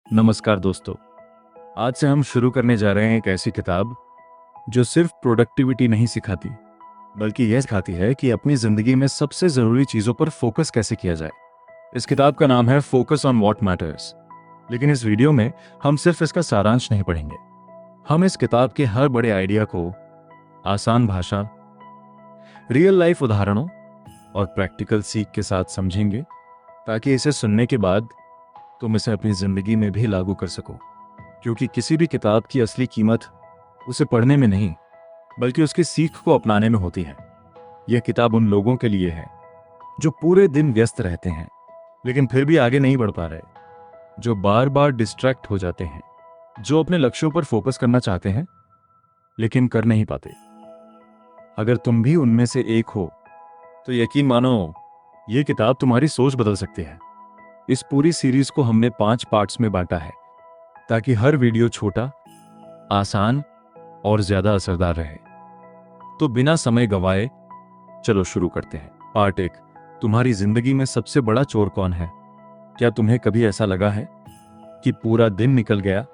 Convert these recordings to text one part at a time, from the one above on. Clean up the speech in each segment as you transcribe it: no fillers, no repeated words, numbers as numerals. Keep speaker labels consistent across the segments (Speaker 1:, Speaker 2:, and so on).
Speaker 1: नमस्कार दोस्तों। आज से हम शुरू करने जा रहे हैं एक ऐसी किताब जो सिर्फ प्रोडक्टिविटी नहीं सिखाती, बल्कि यह सिखाती है कि अपनी जिंदगी में सबसे जरूरी चीजों पर फोकस कैसे किया जाए। इस किताब का नाम है फोकस ऑन व्हाट मैटर्स। लेकिन इस वीडियो में हम सिर्फ इसका सारांश नहीं पढ़ेंगे। हम इस किताब के हर बड़े आइडिया को आसान भाषा, रियल लाइफ उदाहरणों और प्रैक्टिकल सीख के साथ समझेंगे, ताकि इसे सुनने के बाद तुम इसे अपनी जिंदगी में भी लागू कर सको। क्योंकि किसी भी किताब की असली कीमत उसे पढ़ने में नहीं, बल्कि उसकी सीख को अपनाने में होती है। यह किताब उन लोगों के लिए है जो पूरे दिन व्यस्त रहते हैं लेकिन फिर भी आगे नहीं बढ़ पा रहे, जो बार बार डिस्ट्रैक्ट हो जाते हैं, जो अपने लक्ष्यों पर फोकस करना चाहते हैं लेकिन कर नहीं पाते। अगर तुम भी उनमें से एक हो तो यकीन मानो, यह किताब तुम्हारी सोच बदल सकती है। इस पूरी सीरीज को हमने 5 पार्ट्स में बांटा है, ताकि हर वीडियो छोटा, आसान और ज्यादा असरदार रहे। तो बिना समय गंवाए चलो शुरू करते हैं। पार्ट 1, तुम्हारी जिंदगी में सबसे बड़ा चोर कौन है? क्या तुम्हें कभी ऐसा लगा है कि पूरा दिन निकल गया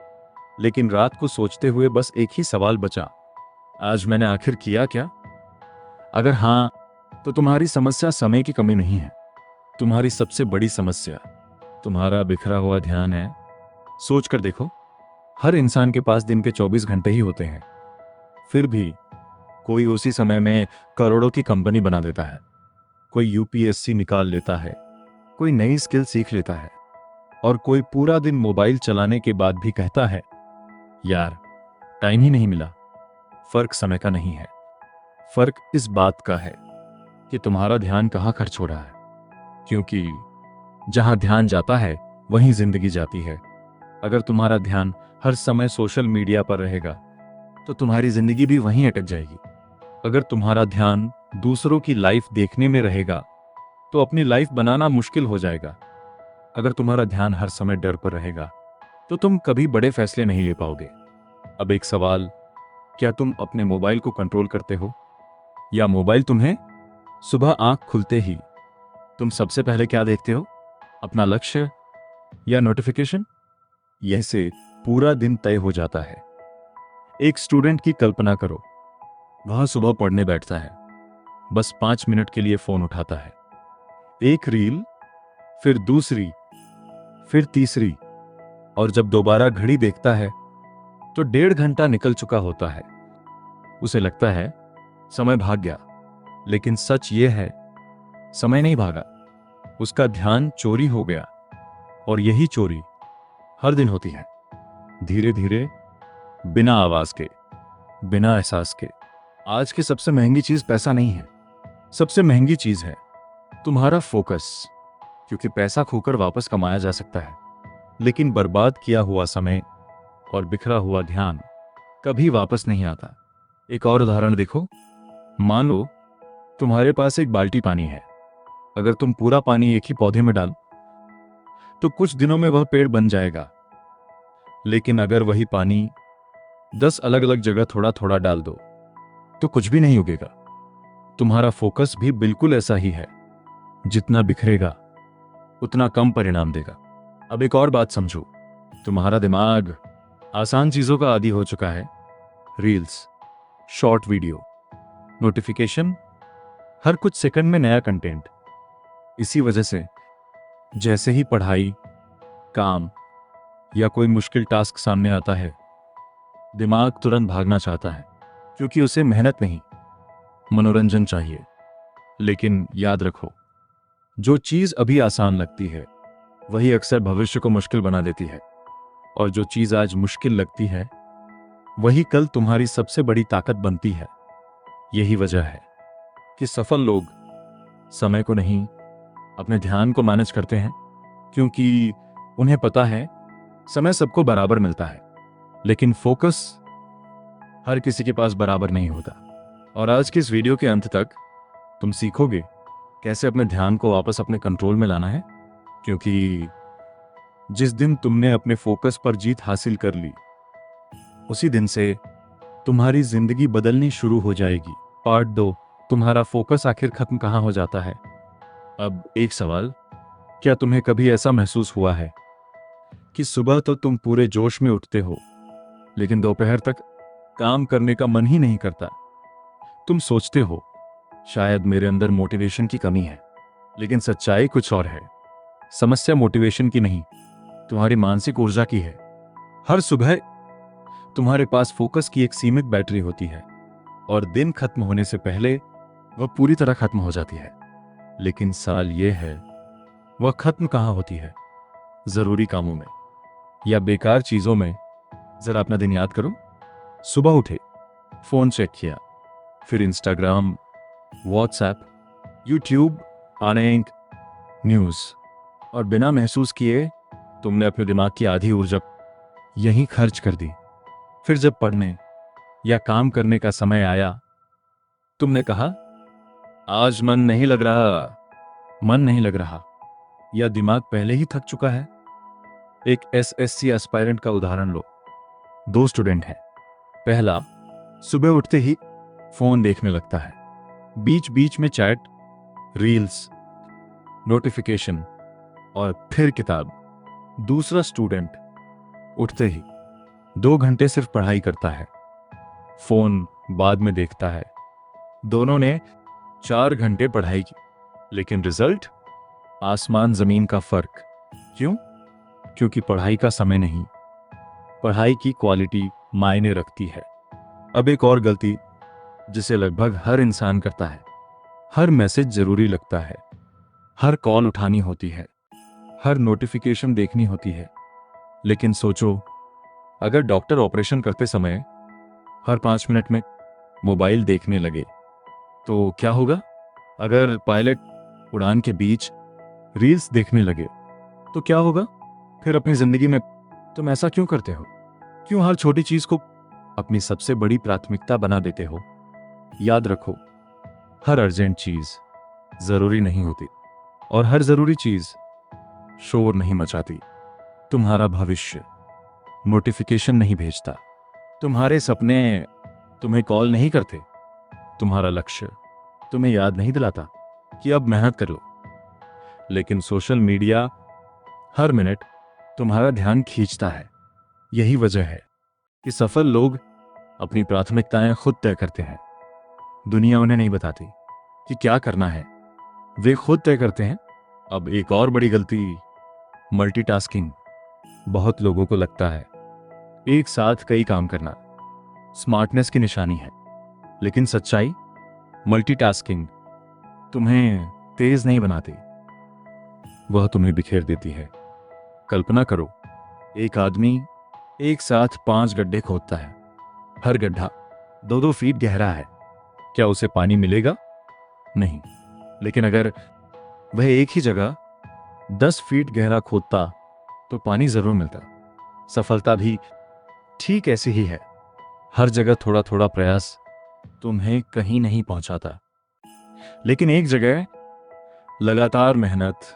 Speaker 1: लेकिन रात को सोचते हुए बस एक ही सवाल बचा, आज मैंने आखिर किया क्या? अगर हाँ, तो तुम्हारी समस्या समय की कमी नहीं है। तुम्हारी सबसे बड़ी समस्या तुम्हारा बिखरा हुआ ध्यान है। सोच कर देखो, हर इंसान के पास दिन के 24 घंटे ही होते हैं, फिर भी कोई उसी समय में करोड़ों की कंपनी बना देता है, कोई यूपीएससी निकाल लेता है, कोई नई स्किल सीख लेता है, और कोई पूरा दिन मोबाइल चलाने के बाद भी कहता है, यार टाइम ही नहीं मिला। फर्क समय का नहीं है, फर्क इस बात का है कि तुम्हारा ध्यान कहाँ खर्च हो रहा है। क्योंकि जहां ध्यान जाता है वहीं जिंदगी जाती है। अगर तुम्हारा ध्यान हर समय सोशल मीडिया पर रहेगा तो तुम्हारी जिंदगी भी वहीं अटक जाएगी। अगर तुम्हारा ध्यान दूसरों की लाइफ देखने में रहेगा तो अपनी लाइफ बनाना मुश्किल हो जाएगा। अगर तुम्हारा ध्यान हर समय डर पर रहेगा तो तुम कभी बड़े फैसले नहीं ले पाओगे। अब एक सवाल, क्या तुम अपने मोबाइल को कंट्रोल करते हो, या मोबाइल तुम्हें? सुबह आंख खुलते ही तुम सबसे पहले क्या देखते हो? अपना लक्ष्य या नोटिफिकेशन? यह से पूरा दिन तय हो जाता है। एक स्टूडेंट की कल्पना करो, वह सुबह पढ़ने बैठता है, बस 5 मिनट के लिए फोन उठाता है, एक रील, फिर दूसरी, फिर तीसरी, और जब दोबारा घड़ी देखता है तो 1.5 घंटा निकल चुका होता है। उसे लगता है समय भाग गया, लेकिन सच यह है, समय नहीं भागा, उसका ध्यान चोरी हो गया। और यही चोरी हर दिन होती है, धीरे धीरे, बिना आवाज के, बिना एहसास के। आज की सबसे महंगी चीज पैसा नहीं है, सबसे महंगी चीज है तुम्हारा फोकस। क्योंकि पैसा खोकर वापस कमाया जा सकता है, लेकिन बर्बाद किया हुआ समय और बिखरा हुआ ध्यान कभी वापस नहीं आता। एक और उदाहरण देखो। मान लो तुम्हारे पास एक बाल्टी पानी है। अगर तुम पूरा पानी एक ही पौधे में डालो तो कुछ दिनों में वह पेड़ बन जाएगा। लेकिन अगर वही पानी 10 अलग अलग जगह थोड़ा थोड़ा डाल दो तो कुछ भी नहीं उगेगा। तुम्हारा फोकस भी बिल्कुल ऐसा ही है, जितना बिखरेगा उतना कम परिणाम देगा। अब एक और बात समझो, तुम्हारा दिमाग आसान चीजों का आदी हो चुका है। रील्स, शॉर्ट वीडियो, नोटिफिकेशन, हर कुछ सेकंड में नया कंटेंट। इसी वजह से जैसे ही पढ़ाई, काम या कोई मुश्किल टास्क सामने आता है, दिमाग तुरंत भागना चाहता है, क्योंकि उसे मेहनत नहीं, मनोरंजन चाहिए। लेकिन याद रखो, जो चीज अभी आसान लगती है वही अक्सर भविष्य को मुश्किल बना देती है, और जो चीज आज मुश्किल लगती है वही कल तुम्हारी सबसे बड़ी ताकत बनती है। यही वजह है कि सफल लोग समय को नहीं, अपने ध्यान को मैनेज करते हैं, क्योंकि उन्हें पता है समय सबको बराबर मिलता है, लेकिन फोकस हर किसी के पास बराबर नहीं होता। और आज के इस वीडियो के अंत तक तुम सीखोगे कैसे अपने ध्यान को वापस अपने कंट्रोल में लाना है। क्योंकि जिस दिन तुमने अपने फोकस पर जीत हासिल कर ली, उसी दिन से तुम्हारी जिंदगी बदलनी शुरू हो जाएगी। पार्ट 2, तुम्हारा फोकस आखिर खत्म कहां हो जाता है। अब एक सवाल, क्या तुम्हें कभी ऐसा महसूस हुआ है कि सुबह तो तुम पूरे जोश में उठते हो, लेकिन दोपहर तक काम करने का मन ही नहीं करता। तुम सोचते हो शायद मेरे अंदर मोटिवेशन की कमी है, लेकिन सच्चाई कुछ और है। समस्या मोटिवेशन की नहीं, तुम्हारी मानसिक ऊर्जा की है। हर सुबह तुम्हारे पास फोकस की एक सीमित बैटरी होती है और दिन खत्म होने से पहले वह पूरी तरह खत्म हो जाती है। लेकिन सवाल यह है, वह खत्म कहां होती है? जरूरी कामों में या बेकार चीजों में? जरा अपना दिन याद करो। सुबह उठे, फोन चेक किया, फिर इंस्टाग्राम, व्हाट्सएप, यूट्यूब, अनेक न्यूज, और बिना महसूस किए तुमने अपने दिमाग की आधी ऊर्जा यहीं खर्च कर दी। फिर जब पढ़ने या काम करने का समय आया, तुमने कहा आज मन नहीं लग रहा, या दिमाग पहले ही थक चुका है। एक एसएससी एस्पायरेंट का उदाहरण लो। 2 स्टूडेंट हैं। पहला सुबह उठते ही फोन देखने लगता है, बीच बीच में चैट, रील्स, नोटिफिकेशन और फिर किताब। दूसरा स्टूडेंट उठते ही 2 घंटे सिर्फ पढ़ाई करता है, फोन बाद में देखता है। दोनों ने 4 घंटे पढ़ाई की, लेकिन रिजल्ट आसमान जमीन का फर्क। क्यों? क्योंकि पढ़ाई का समय नहीं, पढ़ाई की क्वालिटी मायने रखती है। अब एक और गलती जिसे लगभग हर इंसान करता है, हर मैसेज जरूरी लगता है, हर कॉल उठानी होती है, हर नोटिफिकेशन देखनी होती है। लेकिन सोचो, अगर डॉक्टर ऑपरेशन करते समय हर 5 मिनट में मोबाइल देखने लगे तो क्या होगा? अगर पायलट उड़ान के बीच रील्स देखने लगे तो क्या होगा? फिर अपनी जिंदगी में तुम ऐसा क्यों करते हो? क्यों हर छोटी चीज को अपनी सबसे बड़ी प्राथमिकता बना देते हो? याद रखो, हर अर्जेंट चीज जरूरी नहीं होती और हर जरूरी चीज शोर नहीं मचाती। तुम्हारा भविष्य नोटिफिकेशन नहीं भेजता, तुम्हारे सपने तुम्हें कॉल नहीं करते, तुम्हारा लक्ष्य तुम्हें याद नहीं दिलाता कि अब मेहनत कर लो। लेकिन सोशल मीडिया हर मिनट तुम्हारा ध्यान खींचता है। यही वजह है कि सफल लोग अपनी प्राथमिकताएं खुद तय करते हैं। दुनिया उन्हें नहीं बताती कि क्या करना है, वे खुद तय करते हैं। अब एक और बड़ी गलती, मल्टीटास्किंग। बहुत लोगों को लगता है एक साथ कई काम करना स्मार्टनेस की निशानी है, लेकिन सच्चाई, मल्टीटास्किंग तुम्हें तेज नहीं बनाती, वह तुम्हें बिखेर देती है। कल्पना करो, एक आदमी एक साथ 5 गड्ढे खोदता है, हर गड्ढा 2-2 फीट गहरा है। क्या उसे पानी मिलेगा? नहीं। लेकिन अगर वह एक ही जगह 10 फीट गहरा खोदता तो पानी जरूर मिलता। सफलता भी ठीक ऐसी ही है। हर जगह थोड़ा थोड़ा प्रयास तुम्हें कहीं नहीं पहुंचाता, लेकिन एक जगह लगातार मेहनत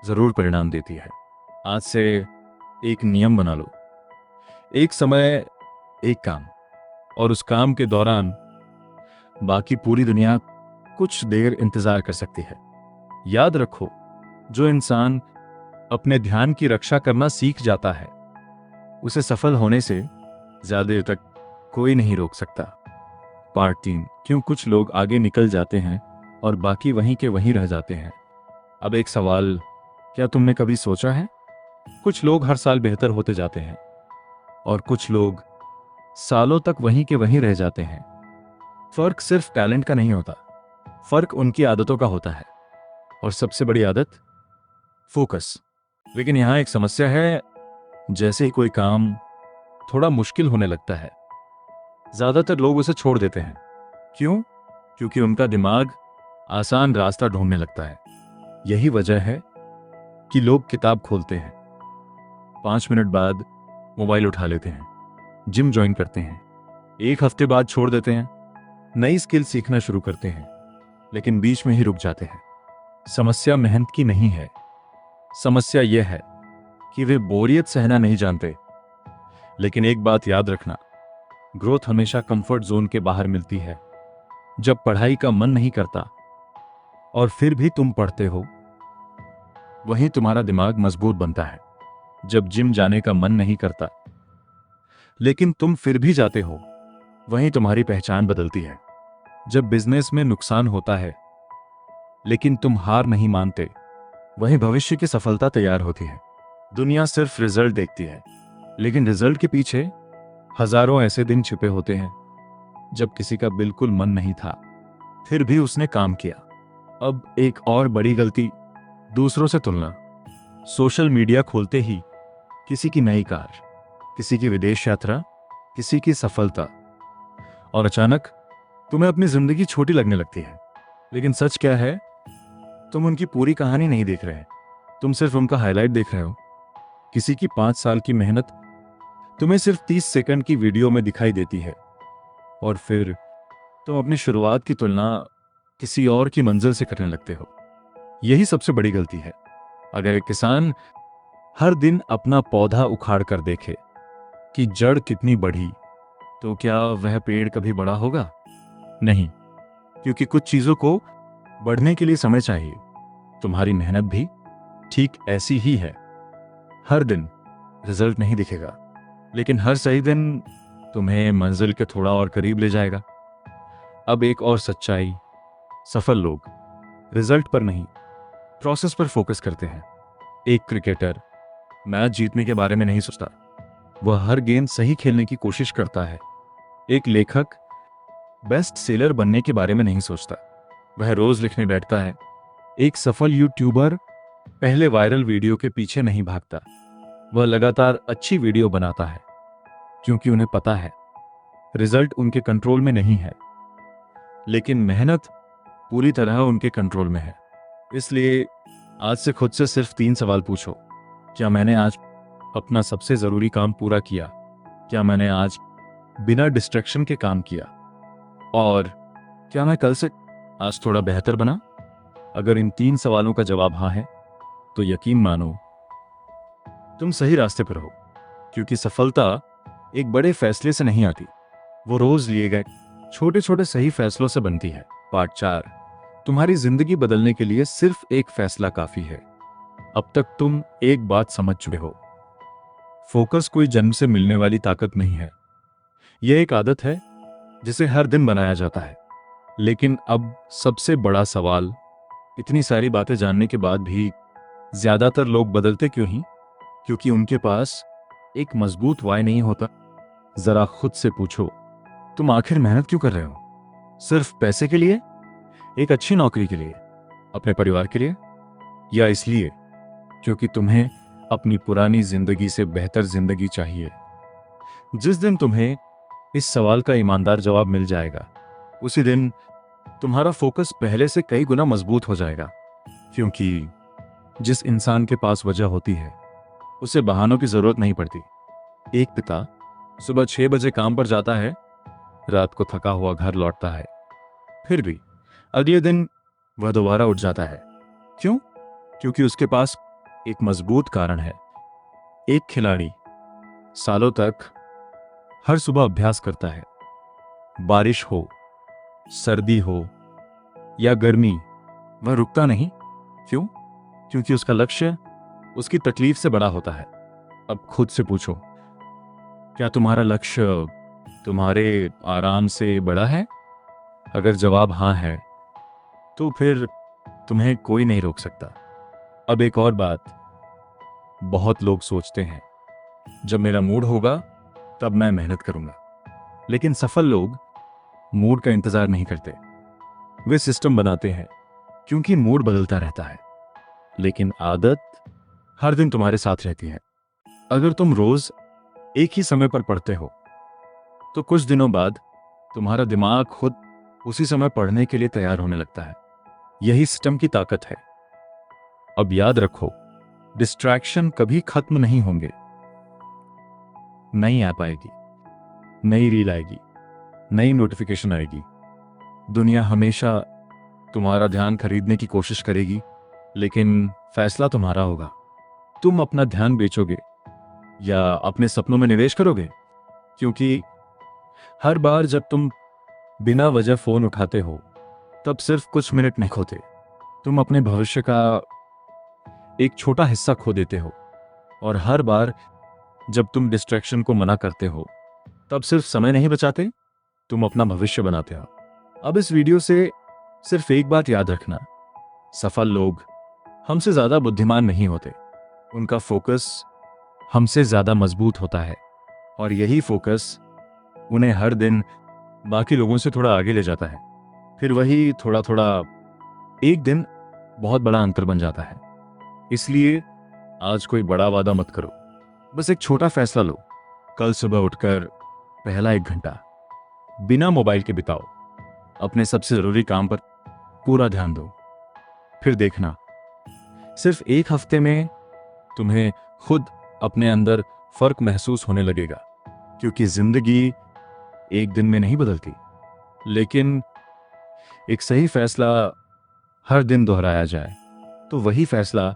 Speaker 1: जरूर परिणाम देती है। आज से एक नियम बना लो, एक समय एक काम, और उस काम के दौरान बाकी पूरी दुनिया कुछ देर इंतजार कर सकती है। याद रखो, जो इंसान अपने ध्यान की रक्षा करना सीख जाता है, उसे सफल होने से ज्यादा देर तक कोई नहीं रोक सकता। पार्ट 3, क्यों कुछ लोग आगे निकल जाते हैं और बाकी वहीं के वहीं रह जाते हैं। अब एक सवाल, क्या तुमने कभी सोचा है, कुछ लोग हर साल बेहतर होते जाते हैं और कुछ लोग सालों तक वहीं के वहीं रह जाते हैं। फर्क सिर्फ टैलेंट का नहीं होता, फर्क उनकी आदतों का होता है, और सबसे बड़ी आदत फोकस। लेकिन यहां एक समस्या है, जैसे ही कोई काम थोड़ा मुश्किल होने लगता है, ज्यादातर लोग उसे छोड़ देते हैं। क्यों? क्योंकि उनका दिमाग आसान रास्ता ढूंढने लगता है। यही वजह है कि लोग किताब खोलते हैं, 5 मिनट बाद मोबाइल उठा लेते हैं, जिम ज्वाइन करते हैं, 1 हफ्ते बाद छोड़ देते हैं, नई स्किल सीखना शुरू करते हैं, लेकिन बीच में ही रुक जाते हैं। समस्या मेहनत की नहीं है, समस्या यह है कि वे बोरियत सहना नहीं जानते। लेकिन एक बात याद रखना, ग्रोथ हमेशा कंफर्ट जोन के बाहर मिलती है। जब पढ़ाई का मन नहीं करता और फिर भी तुम पढ़ते हो, वहीं तुम्हारा दिमाग मजबूत बनता है। जब जिम जाने का मन नहीं करता लेकिन तुम फिर भी जाते हो, वहीं तुम्हारी पहचान बदलती है। जब बिजनेस में नुकसान होता है लेकिन तुम हार नहीं मानते, वहीं भविष्य की सफलता तैयार होती है। दुनिया सिर्फ रिजल्ट देखती है, लेकिन रिजल्ट के पीछे हजारों ऐसे दिन छिपे होते हैं जब किसी का बिल्कुल मन नहीं था, फिर भी उसने काम किया। अब एक और बड़ी गलती, दूसरों से तुलना। सोशल मीडिया खोलते ही किसी की नई कार, किसी की विदेश यात्रा, किसी की सफलता, और अचानक तुम्हें अपनी जिंदगी छोटी लगने लगती है। लेकिन सच क्या है, तुम उनकी पूरी कहानी नहीं देख रहे, तुम सिर्फ उनका हाईलाइट देख रहे हो। किसी की 5 साल की मेहनत तुम्हें सिर्फ 30 सेकंड की वीडियो में दिखाई देती है, और फिर तुम अपनी शुरुआत की तुलना किसी और की मंजिल से करने लगते हो। यही सबसे बड़ी गलती है। अगर एक किसान हर दिन अपना पौधा उखाड़ कर देखे कि जड़ कितनी बढ़ी, तो क्या वह पेड़ कभी बड़ा होगा? नहीं, क्योंकि कुछ चीजों को बढ़ने के लिए समय चाहिए। तुम्हारी मेहनत भी ठीक ऐसी ही है। हर दिन रिजल्ट नहीं दिखेगा, लेकिन हर सही दिन तुम्हें मंजिल के थोड़ा और करीब ले जाएगा। अब एक और सच्चाई, सफल लोग रिजल्ट पर नहीं, प्रोसेस पर फोकस करते हैं। एक क्रिकेटर मैच जीतने के बारे में नहीं सोचता, वह हर गेंद सही खेलने की कोशिश करता है। एक लेखक बेस्ट सेलर बनने के बारे में नहीं सोचता, वह रोज लिखने बैठता है। एक सफल यूट्यूबर पहले वायरल वीडियो के पीछे नहीं भागता, वह लगातार अच्छी वीडियो बनाता है, क्योंकि उन्हें पता है रिजल्ट उनके कंट्रोल में नहीं है, लेकिन मेहनत पूरी तरह उनके कंट्रोल में है। इसलिए आज से खुद से सिर्फ 3 सवाल पूछो। क्या मैंने आज अपना सबसे जरूरी काम पूरा किया? क्या मैंने आज बिना डिस्ट्रैक्शन के काम किया? और क्या मैं कल से आज थोड़ा बेहतर बना? अगर इन 3 सवालों का जवाब हाँ है, तो यकीन मानो तुम सही रास्ते पर हो। क्योंकि सफलता एक बड़े फैसले से नहीं आती, वो रोज लिए गए छोटे छोटे सही फैसलों से बनती है। पार्ट 4, तुम्हारी जिंदगी बदलने के लिए सिर्फ एक फैसला काफी है। अब तक तुम एक बात समझ चुके हो, फोकस कोई जन्म से मिलने वाली ताकत नहीं है, यह एक आदत है जिसे हर दिन बनाया जाता है। लेकिन अब सबसे बड़ा सवाल, इतनी सारी बातें जानने के बाद भी ज्यादातर लोग बदलते क्यों ही? क्योंकि उनके पास एक मजबूत वाय नहीं होता। जरा खुद से पूछो, तुम आखिर मेहनत क्यों कर रहे हो? सिर्फ पैसे के लिए, एक अच्छी नौकरी के लिए, अपने परिवार के लिए, या इसलिए क्योंकि तुम्हें अपनी पुरानी जिंदगी से बेहतर जिंदगी चाहिए? जिस दिन तुम्हें इस सवाल का ईमानदार जवाब मिल जाएगा, उसी दिन तुम्हारा फोकस पहले से कई गुना मजबूत हो जाएगा। क्योंकि जिस इंसान के पास वजह होती है, उसे बहानों की जरूरत नहीं पड़ती। एक पिता सुबह 6 बजे काम पर जाता है, रात को थका हुआ घर लौटता है, फिर भी अगले दिन वह दोबारा उठ जाता है। क्यों? क्योंकि उसके पास एक मजबूत कारण है। एक खिलाड़ी सालों तक हर सुबह अभ्यास करता है, बारिश हो, सर्दी हो या गर्मी, वह रुकता नहीं। क्यों? क्योंकि उसका लक्ष्य उसकी तकलीफ से बड़ा होता है। अब खुद से पूछो, क्या तुम्हारा लक्ष्य तुम्हारे आराम से बड़ा है? अगर जवाब हाँ है, तो फिर तुम्हें कोई नहीं रोक सकता। अब एक और बात, बहुत लोग सोचते हैं जब मेरा मूड होगा तब मैं मेहनत करूंगा, लेकिन सफल लोग मूड का इंतजार नहीं करते, वे सिस्टम बनाते हैं। क्योंकि मूड बदलता रहता है, लेकिन आदत हर दिन तुम्हारे साथ रहती है। अगर तुम रोज एक ही समय पर पढ़ते हो, तो कुछ दिनों बाद तुम्हारा दिमाग खुद उसी समय पढ़ने के लिए तैयार होने लगता है। यही सिस्टम की ताकत है। अब याद रखो, डिस्ट्रैक्शन कभी खत्म नहीं होंगे। नई ऐप आएगी, नई रील आएगी, नई नोटिफिकेशन आएगी। दुनिया हमेशा तुम्हारा ध्यान खरीदने की कोशिश करेगी, लेकिन फैसला तुम्हारा होगा। तुम अपना ध्यान बेचोगे या अपने सपनों में निवेश करोगे? क्योंकि हर बार जब तुम बिना वजह फोन उठाते हो, तब सिर्फ कुछ मिनट नहीं खोते, तुम अपने भविष्य का एक छोटा हिस्सा खो देते हो। और हर बार जब तुम डिस्ट्रैक्शन को मना करते हो, तब सिर्फ समय नहीं बचाते, तुम अपना भविष्य बनाते हो। अब इस वीडियो से सिर्फ एक बात याद रखना, सफल लोग हमसे ज्यादा बुद्धिमान नहीं होते, उनका फोकस हमसे ज्यादा मजबूत होता है, और यही फोकस उन्हें हर दिन बाकी लोगों से थोड़ा आगे ले जाता है। फिर वही थोड़ा थोड़ा एक दिन बहुत बड़ा अंतर बन जाता है। इसलिए आज कोई बड़ा वादा मत करो, बस एक छोटा फैसला लो। कल सुबह उठकर पहला 1 घंटा बिना मोबाइल के बिताओ, अपने सबसे जरूरी काम पर पूरा ध्यान दो। फिर देखना, सिर्फ 1 हफ्ते में तुम्हें खुद अपने अंदर फर्क महसूस होने लगेगा। क्योंकि जिंदगी एक दिन में नहीं बदलती, लेकिन एक सही फैसला हर दिन दोहराया जाए तो वही फैसला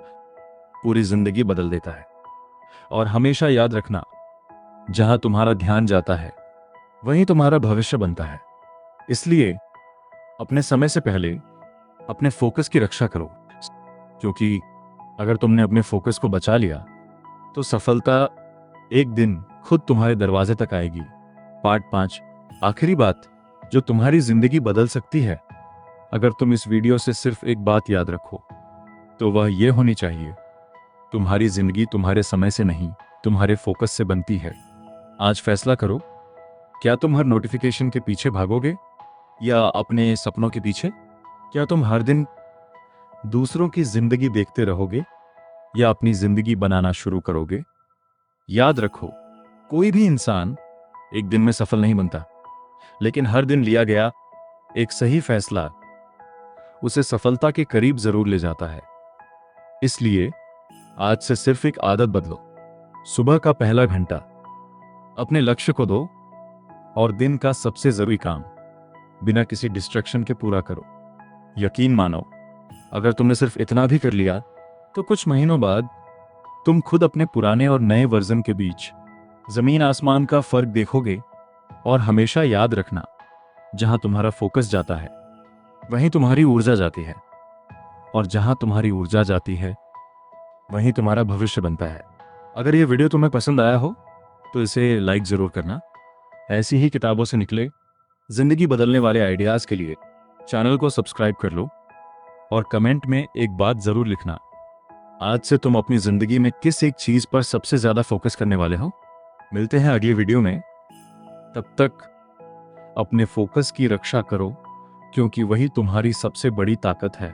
Speaker 1: पूरी जिंदगी बदल देता है। और हमेशा याद रखना, जहां तुम्हारा ध्यान जाता है वहीं तुम्हारा भविष्य बनता है। इसलिए अपने समय से पहले अपने फोकस की रक्षा करो, क्योंकि अगर तुमने अपने फोकस को बचा लिया तो सफलता एक दिन खुद तुम्हारे दरवाजे तक आएगी। पार्ट 5, आखिरी बात जो तुम्हारी जिंदगी बदल सकती है। अगर तुम इस वीडियो से सिर्फ एक बात याद रखो तो वह यह होनी चाहिए, तुम्हारी जिंदगी तुम्हारे समय से नहीं, तुम्हारे फोकस से बनती है। आज फैसला करो, क्या तुम हर नोटिफिकेशन के पीछे भागोगे या अपने सपनों के पीछे? क्या तुम हर दिन दूसरों की जिंदगी देखते रहोगे या अपनी जिंदगी बनाना शुरू करोगे? याद रखो, कोई भी इंसान एक दिन में सफल नहीं बनता, लेकिन हर दिन लिया गया एक सही फैसला उसे सफलता के करीब जरूर ले जाता है। इसलिए आज से सिर्फ एक आदत बदलो, सुबह का पहला घंटा अपने लक्ष्य को दो और दिन का सबसे जरूरी काम बिना किसी डिस्ट्रैक्शन के पूरा करो। यकीन मानो, अगर तुमने सिर्फ इतना भी कर लिया तो कुछ महीनों बाद तुम खुद अपने पुराने और नए वर्जन के बीच जमीन आसमान का फर्क देखोगे। और हमेशा याद रखना, जहां तुम्हारा फोकस जाता है वहीं तुम्हारी ऊर्जा जाती है, और जहां तुम्हारी ऊर्जा जाती है वहीं तुम्हारा भविष्य बनता है। अगर यह वीडियो तुम्हें पसंद आया हो तो इसे लाइक जरूर करना। ऐसी ही किताबों से निकले जिंदगी बदलने वाले आइडियाज के लिए चैनल को सब्सक्राइब कर लो और कमेंट में एक बात जरूर लिखना, आज से तुम अपनी जिंदगी में किस एक चीज पर सबसे ज्यादा फोकस करने वाले हो। मिलते हैं अगली वीडियो में, तब तक अपने फोकस की रक्षा करो, क्योंकि वही तुम्हारी सबसे बड़ी ताकत है।